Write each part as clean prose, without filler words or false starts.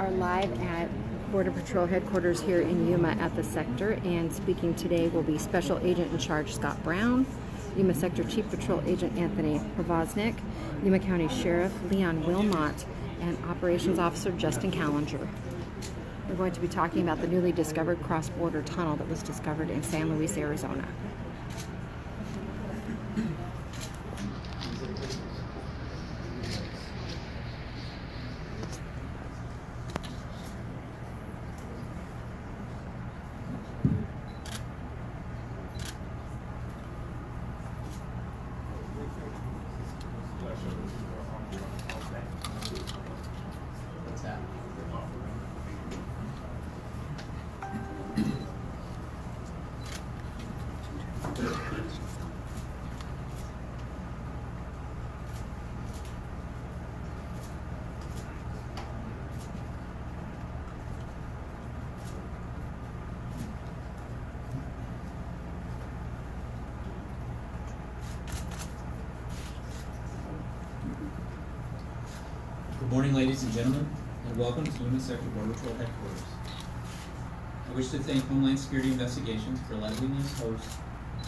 are live at Border Patrol headquarters here in Yuma at the sector, and speaking today will be Special Agent in Charge Scott Brown, Yuma Sector Chief Patrol Agent Anthony Provoznik, Yuma County Sheriff Leon Wilmot, and Operations Officer Justin Callinger. We're going to be talking about the newly discovered cross-border tunnel that was discovered in San Luis, Arizona. Good morning, ladies and gentlemen, and welcome to Yuma Sector Border Patrol Headquarters. I wish to thank Homeland Security Investigations for letting us host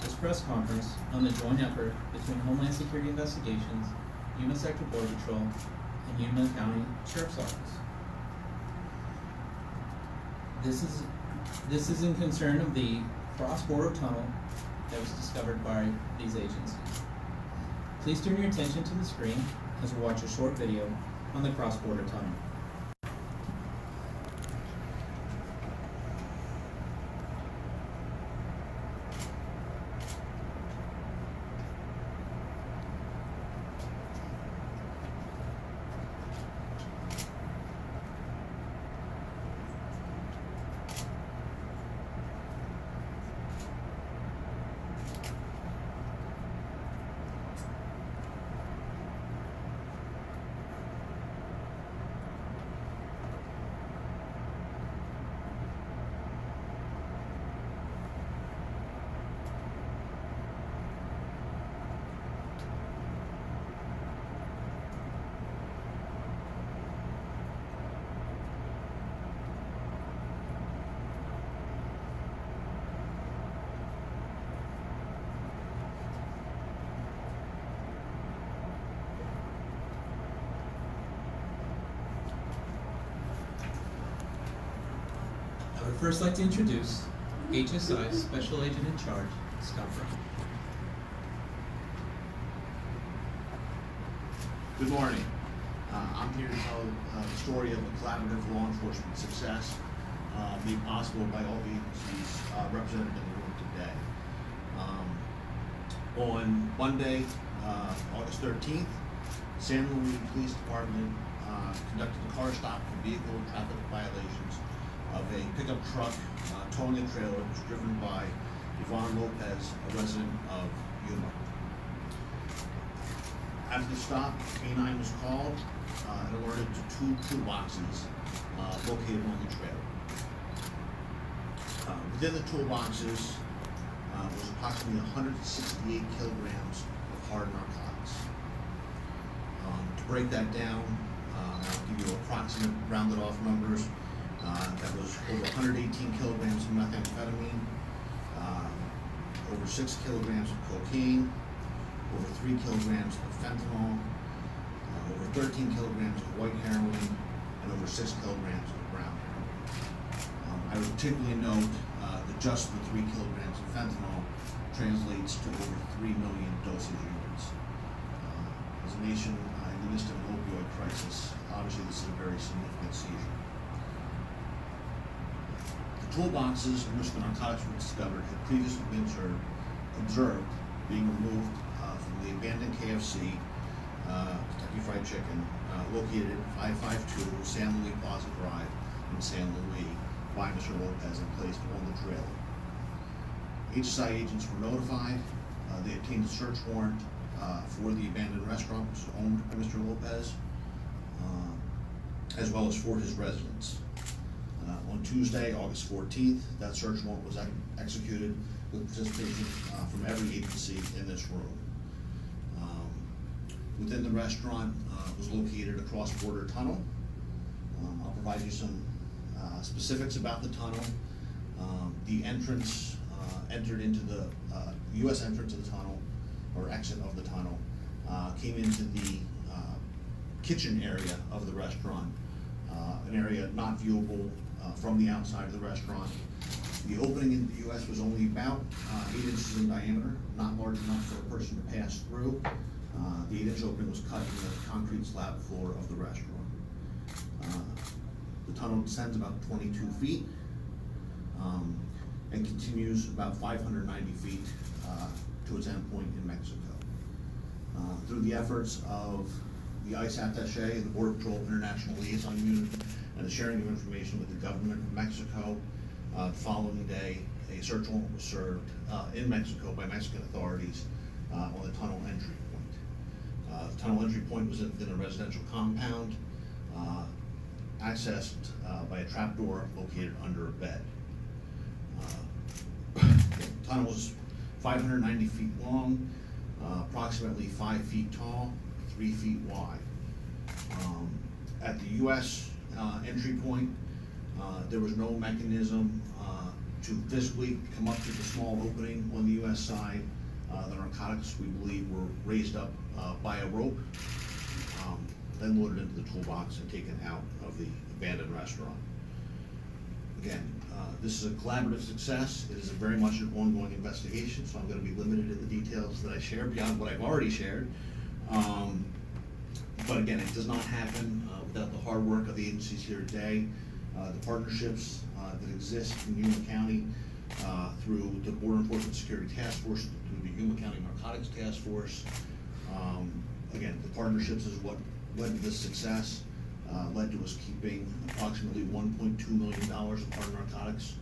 this press conference on the joint effort between Homeland Security Investigations, Yuma Sector Border Patrol, and Yuma County Sheriff's Office. This is in concern of the cross-border tunnel that was discovered by these agencies. Please turn your attention to the screen as we watch a short video on the cross-border tunnel. I would first like to introduce HSI Special Agent in Charge, Scott Brown. Good morning. I'm here to tell the story of a collaborative law enforcement success made possible by all the agencies represented in the room today. On Monday, August 13th, San Luis Police Department conducted a car stop for vehicle and traffic violations of a pickup truck towing a trailer that was driven by Yvonne Lopez, a resident of Yuma. After the stop, K9 was called and alerted to two toolboxes located on the trailer. Within the toolboxes was approximately 168 kilograms of hard narcotics. To break that down, I'll give you approximate rounded off numbers. That was over 118 kilograms of methamphetamine, over 6 kilograms of cocaine, over 3 kilograms of fentanyl, over 13 kilograms of white heroin, and over 6 kilograms of brown heroin. I would particularly note that just the 3 kilograms of fentanyl translates to over 3 million dosage units. As a nation in the midst of an opioid crisis, obviously this is a very significant seizure. The toolboxes in which the narcotics were discovered had previously been observed being removed from the abandoned KFC, Kentucky Fried Chicken, located at 552 San Luis Plaza Drive in San Luis by Mr. Lopez and placed on the trailer. HSI agents were notified. They obtained a search warrant for the abandoned restaurant, which was owned by Mr. Lopez, as well as for his residence. On Tuesday, August 14th, that search warrant was executed with participation from every agency in this room. Within the restaurant was located a cross-border tunnel I'll provide you some specifics about the tunnel. The entrance entered into the U.S. entrance of the tunnel, or exit of the tunnel, came into the kitchen area of the restaurant, an area not viewable from the outside of the restaurant. The opening in the U.S. was only about 8 inches in diameter, not large enough for a person to pass through. The 8-inch opening was cut in the concrete slab floor of the restaurant. The tunnel descends about 22 feet and continues about 590 feet to its endpoint in Mexico. Through the efforts of the ICE attaché, the Border Patrol International Liaison Unit, and the sharing of information with the government of Mexico, the following day, a search warrant was served in Mexico by Mexican authorities on the tunnel entry point. The tunnel entry point was within a residential compound, accessed by a trapdoor located under a bed. The tunnel was 590 feet long, approximately 5 feet tall, 3 feet wide. At the U.S. Entry point, there was no mechanism to physically come up to the small opening on the U.S. side. The narcotics, we believe, were raised up by a rope, then loaded into the toolbox and taken out of the abandoned restaurant. Again, this is a collaborative success. It is very much an ongoing investigation, so I'm going to be limited to the details that I share beyond what I've already shared. But again, it does not happen without the hard work of the agencies here today, the partnerships that exist in Yuma County through the Border Enforcement Security Task Force, through the Yuma County Narcotics Task Force. Again, the partnerships is what led to this success, led to us keeping approximately $1.2 million of hard narcotics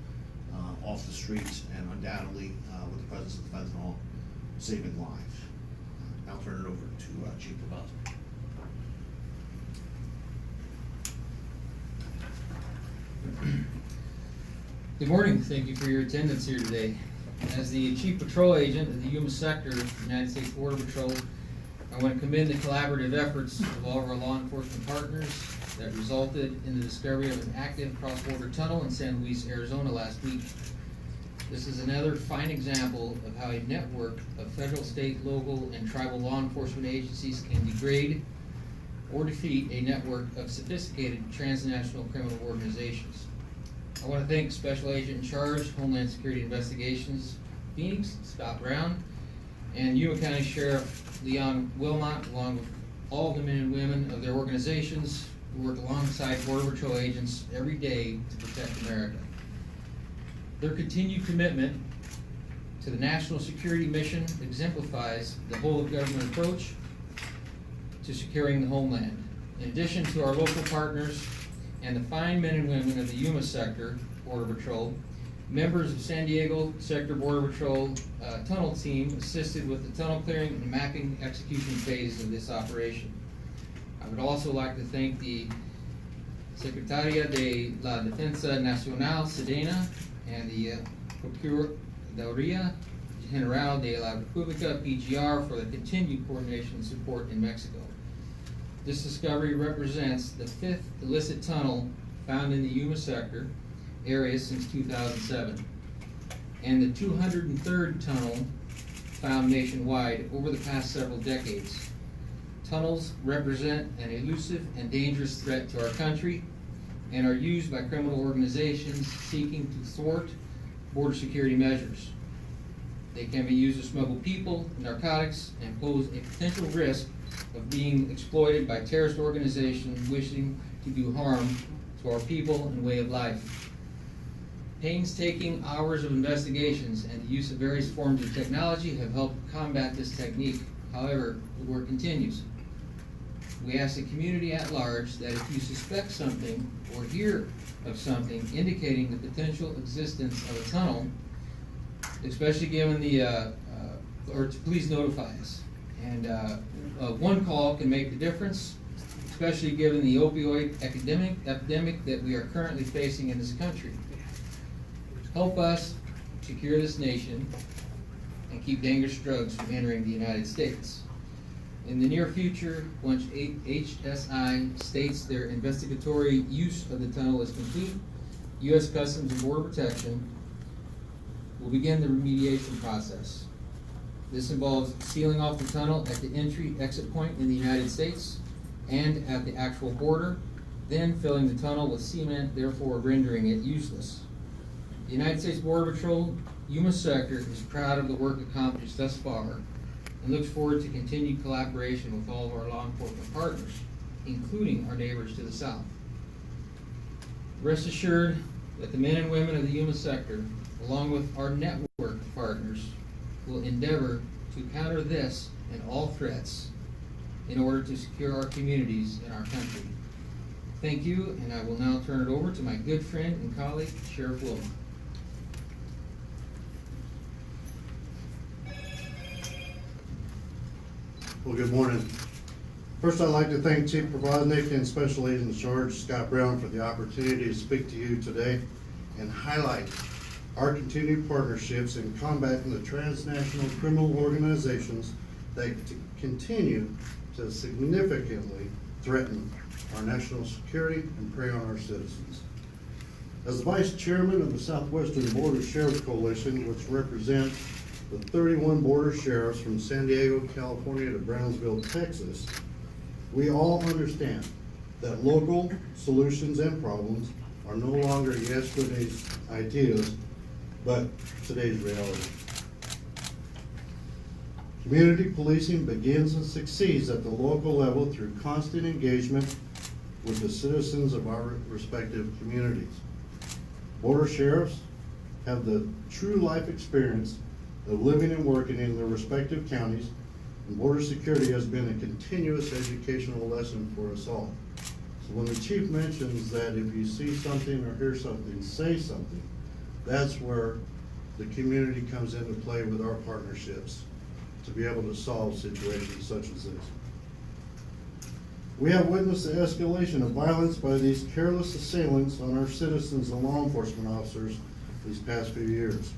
off the streets, and undoubtedly, with the presence of fentanyl, saving lives. I'll turn it over to Chief Provoznik. Good morning. Thank you for your attendance here today. As the Chief Patrol Agent of the Yuma Sector of the United States Border Patrol, I want to commend the collaborative efforts of all of our law enforcement partners that resulted in the discovery of an active cross-border tunnel in San Luis, Arizona last week. This is another fine example of how a network of federal, state, local, and tribal law enforcement agencies can degrade or defeat a network of sophisticated transnational criminal organizations. I want to thank Special Agent in Charge, Homeland Security Investigations, Phoenix, Scott Brown, and Yuma County Sheriff Leon Wilmot, along with all the men and women of their organizations who work alongside Border Patrol agents every day to protect America. Their continued commitment to the national security mission exemplifies the whole-of-government approach to securing the homeland. In addition to our local partners and the fine men and women of the Yuma Sector Border Patrol, members of San Diego Sector Border Patrol tunnel team assisted with the tunnel clearing and mapping execution phase of this operation. I would also like to thank the Secretaria de la Defensa Nacional, Sedena, and the Procuraduría General de la República, PGR, for the continued coordination and support in Mexico. This discovery represents the 5th illicit tunnel found in the Yuma Sector area since 2007, and the 203rd tunnel found nationwide over the past several decades. Tunnels represent an elusive and dangerous threat to our country and are used by criminal organizations seeking to thwart border security measures. They can be used to smuggle people, narcotics, and pose a potential risk of being exploited by terrorist organizations wishing to do harm to our people and way of life. Painstaking hours of investigations and the use of various forms of technology have helped combat this technique. However, the work continues. We ask the community at large that if you suspect something or hear of something indicating the potential existence of a tunnel, especially given the, or to please notify us. And one call can make the difference, especially given the opioid epidemic that we are currently facing in this country. Help us secure this nation and keep dangerous drugs from entering the United States. In the near future, once HSI states their investigatory use of the tunnel is complete, U.S. Customs and Border Protection will begin the remediation process. This involves sealing off the tunnel at the entry-exit point in the United States and at the actual border, then filling the tunnel with cement, therefore rendering it useless. The United States Border Patrol, Yuma Sector, is proud of the work accomplished thus far and looks forward to continued collaboration with all of our law enforcement partners, including our neighbors to the south. Rest assured that the men and women of the Yuma Sector, along with our network of partners, will endeavor to counter this and all threats in order to secure our communities and our country. Thank you, and I will now turn it over to my good friend and colleague, Sheriff Wilma. Well, good morning. First, I'd like to thank Chief Provoznik and Special Agent in Charge Scott Brown for the opportunity to speak to you today and highlight our continued partnerships in combating the transnational criminal organizations that continue to significantly threaten our national security and prey on our citizens. As the Vice Chairman of the Southwestern Border Sheriffs Coalition, which represents the 31 border sheriffs from San Diego, California to Brownsville, Texas, we all understand that local solutions and problems are no longer yesterday's ideas, but today's reality. Community policing begins and succeeds at the local level through constant engagement with the citizens of our respective communities. Border sheriffs have the true life experience of living and working in their respective counties, and border security has been a continuous educational lesson for us all. So when the chief mentions that if you see something or hear something, say something, that's where the community comes into play with our partnerships to be able to solve situations such as this. We have witnessed the escalation of violence by these careless assailants on our citizens and law enforcement officers these past few years.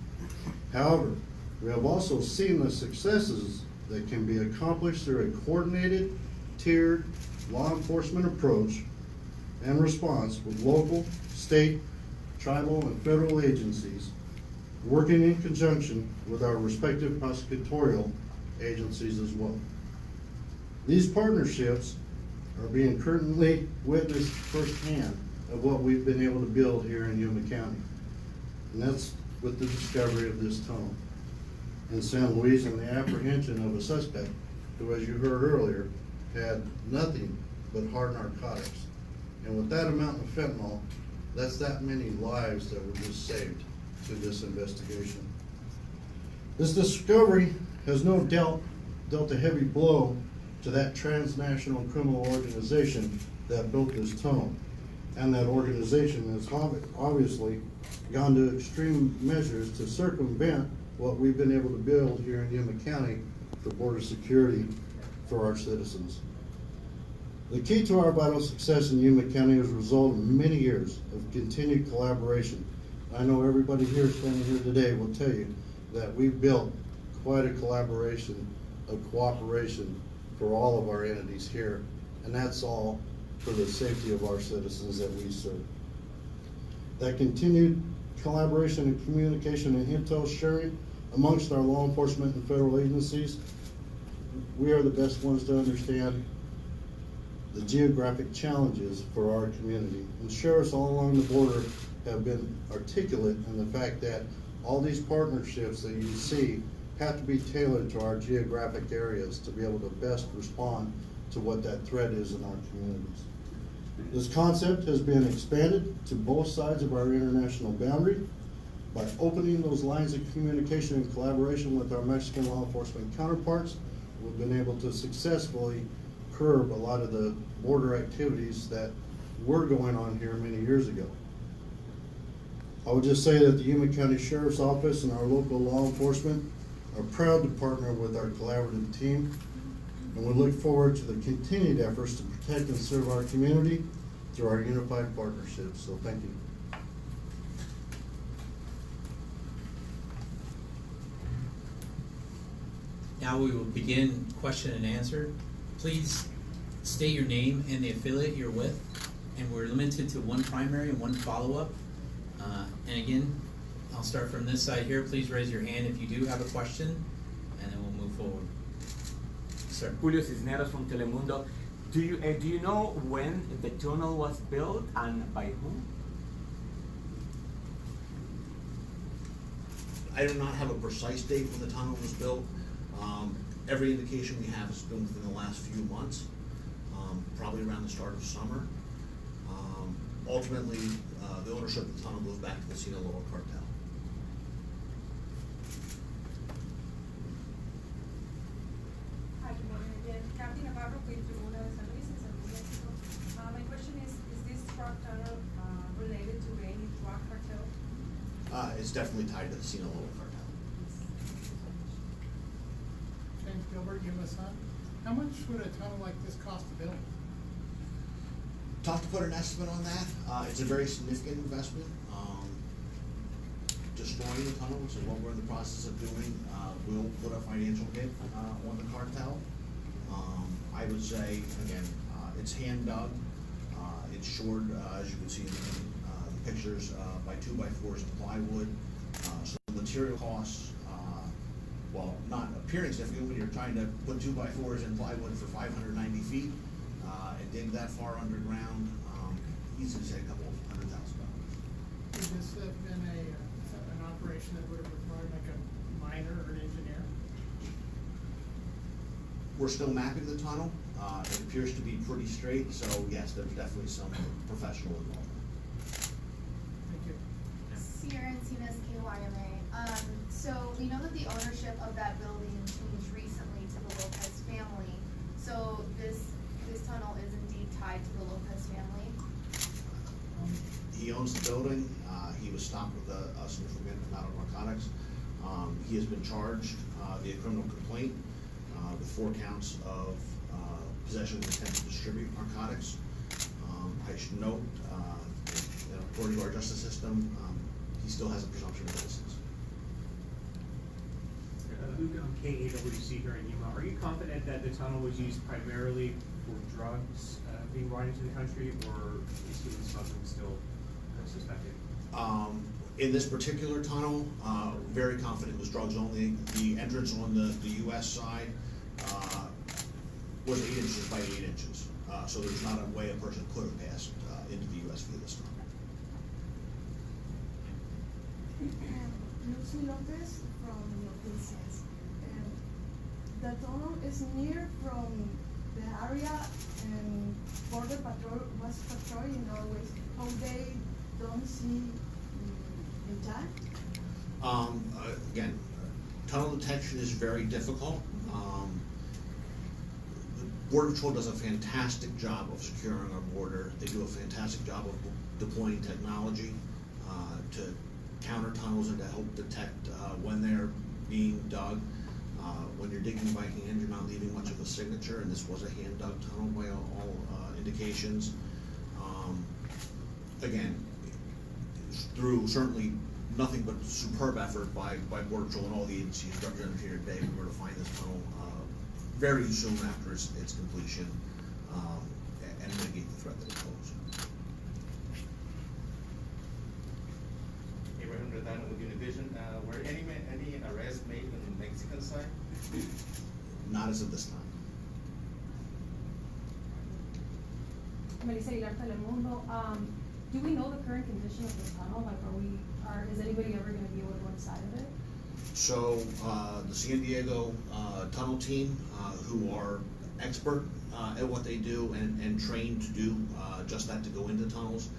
However, we have also seen the successes that can be accomplished through a coordinated, tiered law enforcement approach and response with local, state, tribal, and federal agencies working in conjunction with our respective prosecutorial agencies as well. These partnerships are being currently witnessed firsthand of what we've been able to build here in Yuma County. And that's with the discovery of this tunnel in San Luis and the apprehension of a suspect who, as you heard earlier, had nothing but hard narcotics. And with that amount of fentanyl, that's that many lives that were just saved through this investigation. This discovery has no doubt dealt a heavy blow to that transnational criminal organization that built this tunnel. And that organization has obviously gone to extreme measures to circumvent what we've been able to build here in Yuma County for border security for our citizens. The key to our vital success in Yuma County is a result of many years of continued collaboration. I know everybody here standing here today will tell you that we've built quite a collaboration, a cooperation for all of our entities here, and that's all for the safety of our citizens that we serve. That continued collaboration and communication and intel sharing amongst our law enforcement and federal agencies, we are the best ones to understand the geographic challenges for our community. And sheriffs all along the border have been articulate in the fact that all these partnerships that you see have to be tailored to our geographic areas to be able to best respond to what that threat is in our communities. This concept has been expanded to both sides of our international boundary by opening those lines of communication and collaboration with our Mexican law enforcement counterparts. We've been able to successfully curb a lot of the border activities that were going on here many years ago. I would just say that the Yuma County Sheriff's Office and our local law enforcement are proud to partner with our collaborative team, and we look forward to the continued efforts to protect and serve our community through our unified partnerships. So thank you. Now we will begin question and answer. Please state your name and the affiliate you're with, and we're limited to one primary and one follow-up. And again, I'll start from this side here. Please raise your hand if you do have a question, and then we'll move forward. Sir. Julio Cisneros from Telemundo. Do you know when the tunnel was built and by whom? I do not have a precise date when the tunnel was built. Every indication we have has been within the last few months, probably around the start of summer. Ultimately, the ownership of the tunnel goes back to the Sinaloa Cartel. Hi, good morning again. Kathy Navarro with Tribuna de San Luis in San Luis, Mexico. My question is this drug tunnel related to any drug cartel? It's definitely tied to the Sinaloa Cartel. James Gilbert, UMSN. How much would a tunnel like this cost to build? Tough to put an estimate on that. It's a very significant investment. Destroying the tunnel, which is what we're in the process of doing, will put a financial hit on the cartel. I would say, again, it's hand dug. It's shored, as you can see in the pictures, by 2x4s and plywood. So the material costs, while not appearing significant when you're trying to put 2x4s and plywood for 590 feet and dig that far underground, easily say a couple of $100,000. Would this have been an operation that would have required like a miner or an engineer? We're still mapping the tunnel. It appears to be pretty straight, so yes, there's definitely some professional involvement. Thank you. Sierra Encinas, KYMA. So we know that the ownership of that building changed recently to the Lopez family. So this tunnel is indeed tied to the Lopez family. He owns the building. He was stopped with a significant amount of narcotics. He has been charged via criminal complaint with 4 counts of possession with intent to distribute narcotics. I should note, according to our justice system, he still has a presumption of innocence. Luke, I'm KAWC here in Yuma. Are you confident that the tunnel was used primarily for drugs being brought into the country, or is human smuggling still suspected? In this particular tunnel, very confident it was drugs only. The entrance on the U.S. side was 8 inches by 8 inches. So there's not a way a person could have passed into the U.S. via this tunnel. Lucy Lopez from Noticias. The tunnel is near from the area and border patrol was patrolling always. How they don't see intact? Again, tunnel detection is very difficult. The Border Patrol does a fantastic job of securing our border. They do a fantastic job of deploying technology to counter tunnels and to help detect when they're being dug. When you're digging by hand, you're not leaving much of a signature, and this was a hand-dug tunnel by all indications. Again, through certainly nothing but superb effort by Border Patrol and all the agencies represented here today, we were to find this tunnel very soon after its completion and mitigate the threat that it poses. Abraham Redano with Univision. Were any arrests made on the Mexican side? Not as of this time. Melissa Aguilar, Telemundo. Do we know the current condition of the tunnel? Like, is anybody ever going to be able to go inside of it? So the San Diego tunnel team, who are expert at what they do and trained to do just that, to go into tunnels,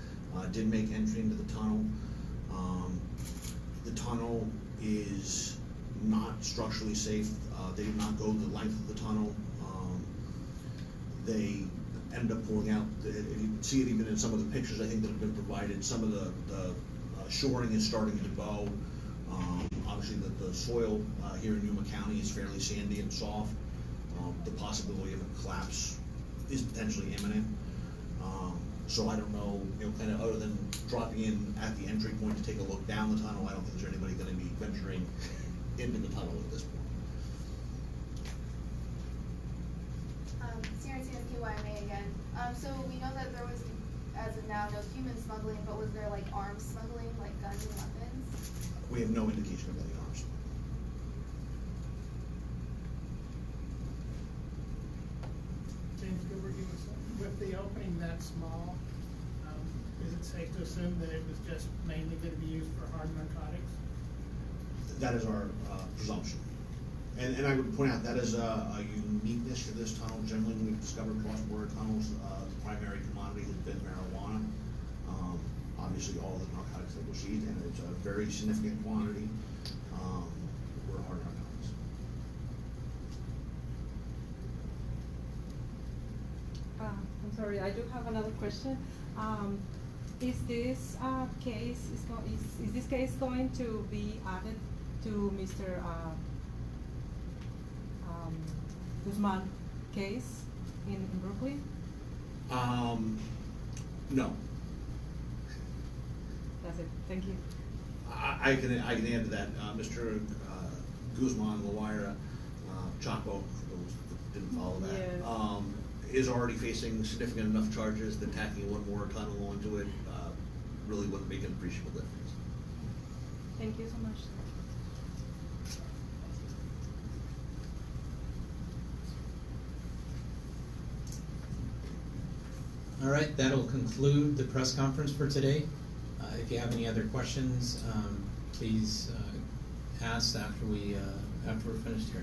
did make entry into the tunnel. The tunnel is not structurally safe. They did not go the length of the tunnel. They ended up pulling out, you can see it even in some of the pictures I think that have been provided, some of the shoring is starting to bow. Obviously the soil here in Yuma County is fairly sandy and soft. The possibility of a collapse is potentially imminent. So I don't know, kind of other than dropping in at the entry point to take a look down the tunnel, I don't think there's anybody going to be venturing into the tunnel at this point. So we know that there was, as of now, no human smuggling, but was there like arms smuggling, like guns and weapons? We have no indication of any arms. James Gilbert, with the opening that small, is it safe to assume that it was just mainly gonna be used for hard narcotics? That is our presumption. And I would point out, that is a uniqueness to this tunnel. Generally, when we've discovered cross-border tunnels, the primary commodity has been marijuana. Obviously, all the narcotics that were seized, and it's a very significant quantity, were hard narcotics. I'm sorry, I do have another question. Is this is this case going to be added to Mr. Guzman case in Brooklyn? No. That's it. Thank you. I can add to that. Mr. Guzman, Loaira, Chapo, for those that didn't follow that, Yes. is already facing significant enough charges that tacking one more tunnel onto it really wouldn't make an appreciable difference. Thank you so much. All right, that'll conclude the press conference for today. If you have any other questions, please ask after we're finished here.